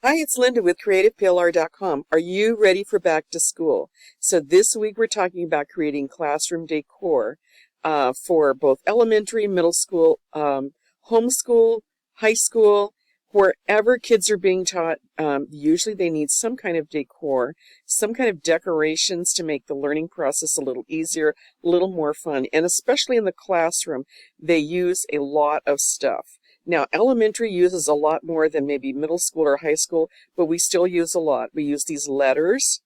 Hi, it's Linda with CreativePLR.com. Are you ready for back to school? So this week we're talking about creating classroom decor for both elementary, middle school, homeschool, high school, wherever kids are being taught. Usually they need some kind of decor, some kind of decorations to make the learning process a little easier, a little more fun. And especially in the classroom, they use a lot of stuff. Now, elementary uses a lot more than maybe middle school or high school, but we still use a lot. We use these letters,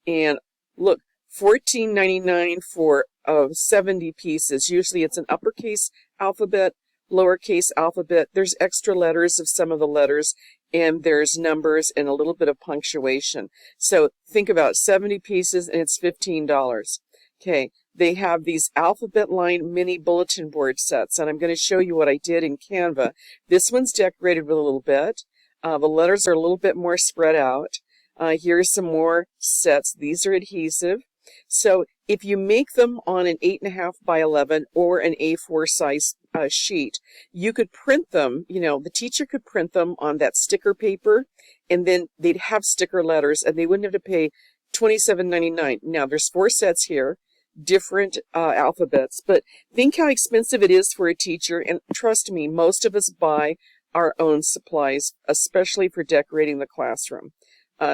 and look, $14.99 for 70 pieces. Usually it's an uppercase alphabet, lowercase alphabet. There's extra letters of some of the letters, and there's numbers and a little bit of punctuation. So think about 70 pieces, and it's $15. Okay. They have these alphabet line mini bulletin board sets, and I'm going to show you what I did in Canva. This one's decorated with a little bit. The letters are a little bit more spread out. Here's some more sets. These are adhesive. So if you make them on an 8.5 by 11 or an A4 size sheet, you could print them. The teacher could print them on that sticker paper, and then they'd have sticker letters, and they wouldn't have to pay $27.99. Now, there's 4 sets here. Different alphabets, but think how expensive it is for a teacher, and trust me, most of us buy our own supplies, especially for decorating the classroom.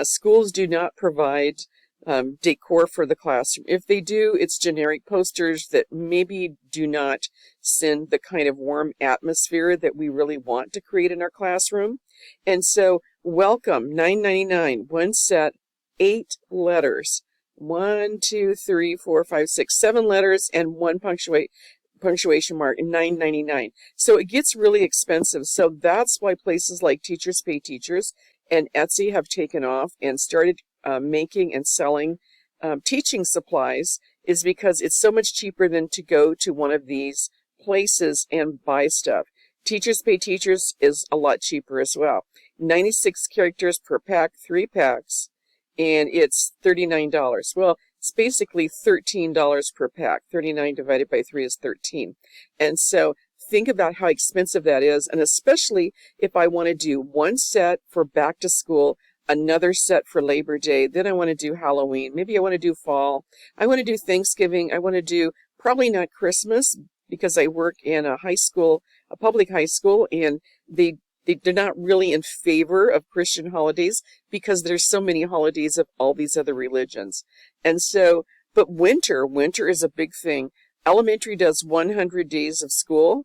Schools do not provide decor for the classroom. If they do, it's generic posters that maybe do not send the kind of warm atmosphere that we really want to create in our classroom. And so welcome, $9.99, one set, 8 letters. 1, 2, 3, 4, 5, 6, 7 letters and 1 punctuation mark, $9.99. So it gets really expensive. So that's why places like Teachers Pay Teachers and Etsy have taken off and started making and selling teaching supplies, is because it's so much cheaper than to go to one of these places and buy stuff. Teachers Pay Teachers is a lot cheaper as well. 96 characters per pack, 3 packs. And it's $39. Well, it's basically $13 per pack. 39 divided by 3 is 13. And so think about how expensive that is. And especially if I want to do one set for back to school, another set for Labor Day, then I want to do Halloween. Maybe I want to do fall. I want to do Thanksgiving. I want to do probably not Christmas, because I work in a high school, a public high school, and they're not really in favor of Christian holidays because there's so many holidays of all these other religions. And so, but winter is a big thing. Elementary does 100 days of school,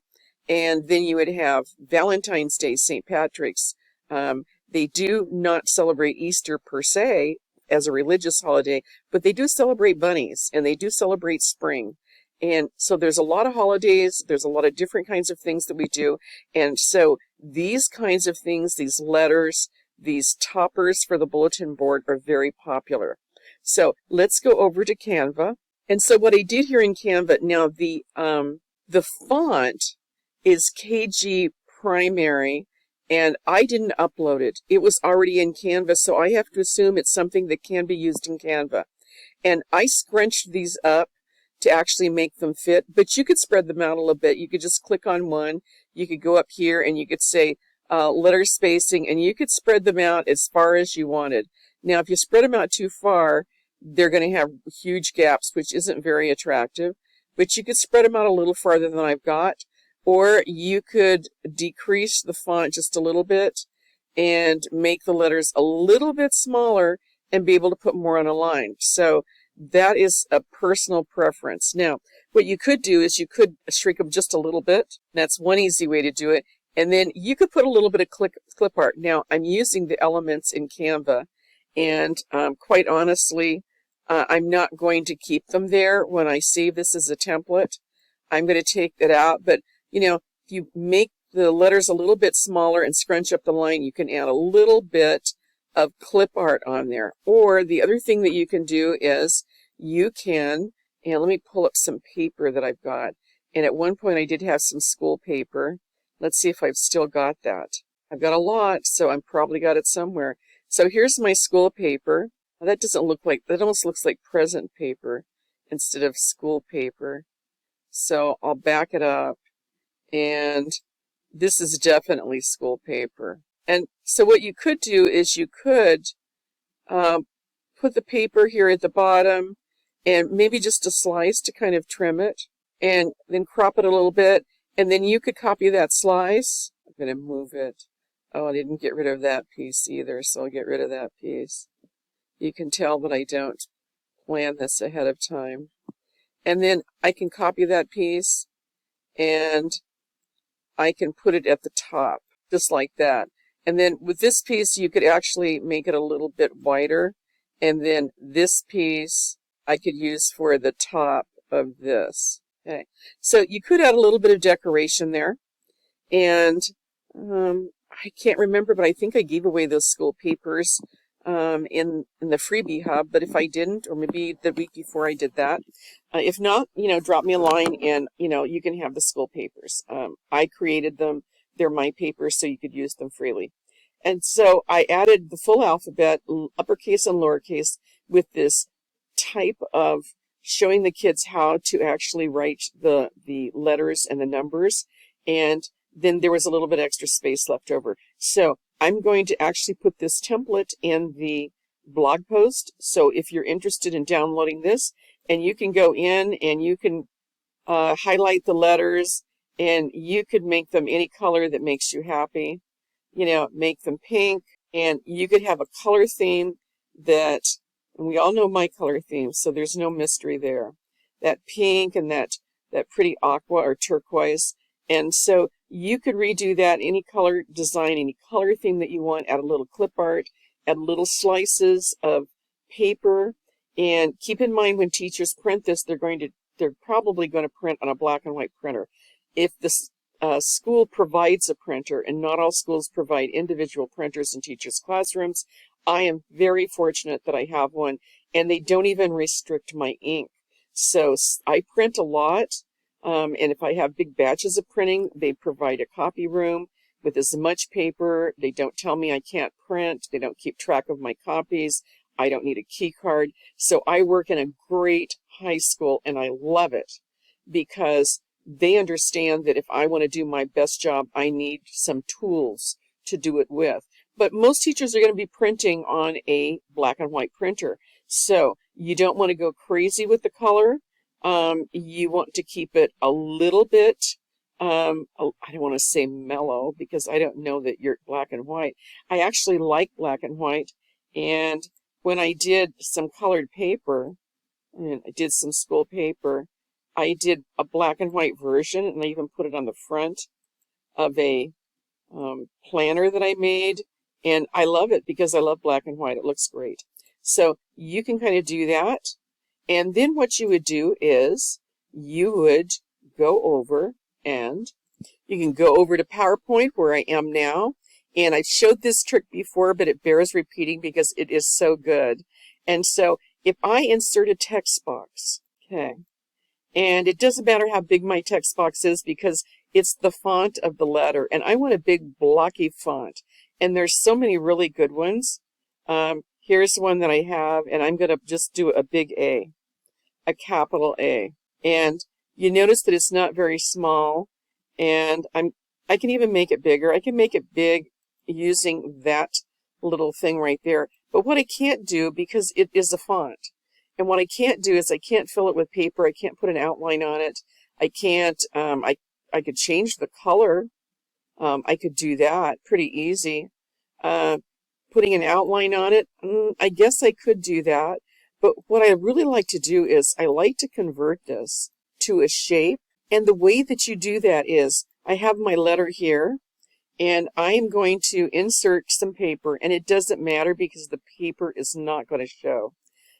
and then you would have Valentine's Day, St. Patrick's. They do not celebrate Easter per se as a religious holiday, but they do celebrate bunnies, and they do celebrate spring. And so there's a lot of holidays, there's a lot of different kinds of things that we do. And so these kinds of things, these letters, these toppers for the bulletin board are very popular. So let's go over to Canva. And so what I did here in Canva, now the font is KG Primary, and I didn't upload it. It was already in Canva, so I have to assume it's something that can be used in Canva. And I scrunched these up to actually make them fit, but you could spread them out a little bit. You could just click on one. You could go up here and you could say letter spacing, and you could spread them out as far as you wanted. Now, if you spread them out too far, they're going to have huge gaps, which isn't very attractive, but you could spread them out a little farther than I've got, or you could decrease the font just a little bit and make the letters a little bit smaller and be able to put more on a line. So that is a personal preference. Now, what you could do is you could shrink them just a little bit. That's one easy way to do it. And then you could put a little bit of clip art. Now, I'm using the elements in Canva, and quite honestly, I'm not going to keep them there when I save this as a template. I'm going to take it out. But, if you make the letters a little bit smaller and scrunch up the line, you can add a little bit of clip art on there. Or the other thing that you can do is you can, and let me pull up some paper that I've got. And at one point I did have some school paper. Let's see if I've still got that. I've got a lot, so I've probably got it somewhere. So here's my school paper. Now, that doesn't look like, that almost looks like present paper instead of school paper. So I'll back it up, and this is definitely school paper. And so what you could do is you could put the paper here at the bottom and maybe just a slice to kind of trim it, and then crop it a little bit, and then you could copy that slice. I'm going to move it. Oh, I didn't get rid of that piece either, so I'll get rid of that piece. You can tell that I don't plan this ahead of time. And then I can copy that piece and I can put it at the top, just like that. And then with this piece, you could actually make it a little bit wider. And then this piece I could use for the top of this. Okay, so you could add a little bit of decoration there. And I can't remember, but I think I gave away those school papers in the freebie hub. But if I didn't, or maybe the week before I did that, if not, drop me a line and, you can have the school papers. I created them. They're my papers, so you could use them freely. And so I added the full alphabet, uppercase and lowercase, with this type of showing the kids how to actually write the letters and the numbers. And then there was a little bit extra space left over. So I'm going to actually put this template in the blog post. So if you're interested in downloading this, and you can go in and you can highlight the letters, and you could make them any color that makes you happy. Make them pink, and you could have a color theme that, and we all know my color theme, so there's no mystery there. That pink and that pretty aqua or turquoise. And so you could redo that, any color design, any color theme that you want, add a little clip art, add little slices of paper. And keep in mind, when teachers print this, they're probably going to print on a black and white printer. If the school provides a printer, and not all schools provide individual printers in teachers' classrooms, I am very fortunate that I have one, and they don't even restrict my ink. So I print a lot, and if I have big batches of printing, they provide a copy room with as much paper. They don't tell me I can't print. They don't keep track of my copies. I don't need a key card. So I work in a great high school, and I love it because they understand that if I want to do my best job, I need some tools to do it with. But most teachers are going to be printing on a black and white printer. So you don't want to go crazy with the color. You want to keep it a little bit, I don't want to say mellow, because I don't know that you're black and white. I actually like black and white. And when I did some colored paper, and I did some school paper, I did a black and white version, and I even put it on the front of a planner that I made. And I love it because I love black and white. It looks great. So you can kind of do that. And then what you would do is you would go over, and you can go over to PowerPoint, where I am now. And I've showed this trick before, but it bears repeating because it is so good. And so if I insert a text box, okay, and it doesn't matter how big my text box is because it's the font of the letter, and I want a big blocky font. And there's so many really good ones. Here's one that I have, and I'm going to just do a big A, a capital A. And you notice that it's not very small, and I can even make it bigger. I can make it big using that little thing right there. But what I can't do, because it is a font, and what I can't do is I can't fill it with paper. I can't put an outline on it. I can't, I could change the color. I could do that pretty easy. Putting an outline on it, I guess I could do that. But what I really like to do is I like to convert this to a shape. And the way that you do that is I have my letter here, and I am going to insert some paper, and it doesn't matter because the paper is not going to show.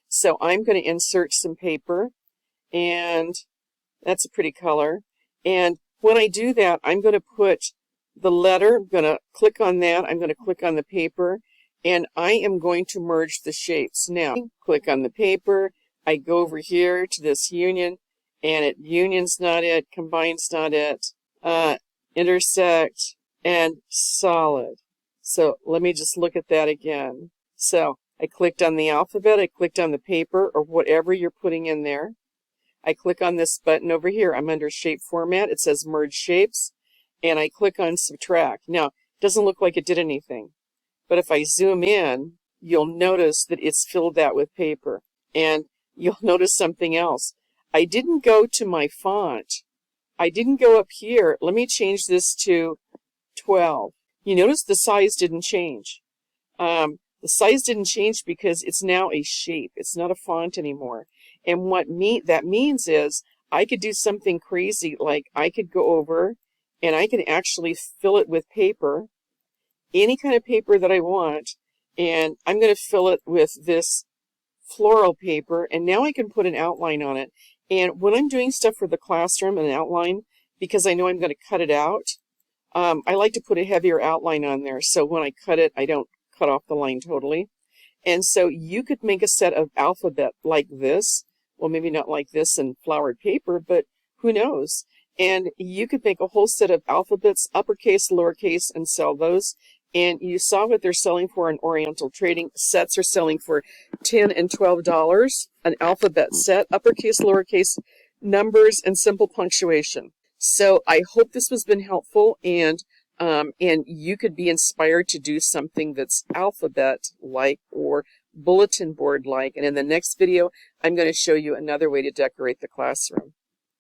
So I'm going to insert some paper, and that's a pretty color. And when I do that, I'm going to put the letter, I'm going to click on that, I'm going to click on the paper, and I am going to merge the shapes. Now, click on the paper, I go over here to this union, and union's not it, combine's not it, intersect, and solid. So let me just look at that again. So I clicked on the alphabet, I clicked on the paper, or whatever you're putting in there. I click on this button over here. I'm under shape format. It says merge shapes, and I click on subtract. Now, Doesn't look like it did anything. But if I zoom in, you'll notice that it's filled that with paper. And you'll notice something else. I didn't go to my font. I didn't go up here. Let me change this to 12. You notice the size didn't change. The size didn't change because it's now a shape. It's not a font anymore. And what that means is I could do something crazy, like I could go over and I can actually fill it with paper, any kind of paper that I want, and I'm going to fill it with this floral paper, and now I can put an outline on it. And when I'm doing stuff for the classroom, an outline, because I know I'm going to cut it out, I like to put a heavier outline on there, so when I cut it, I don't cut off the line totally. And so you could make a set of alphabet like this. Well, maybe not like this in flowered paper, but who knows? And you could make a whole set of alphabets, uppercase, lowercase, and sell those. And you saw what they're selling for in Oriental Trading. Sets are selling for $10 and $12. An alphabet set, uppercase, lowercase, numbers, and simple punctuation. So I hope this has been helpful, and you could be inspired to do something that's alphabet-like or bulletin board-like. And in the next video, I'm going to show you another way to decorate the classroom.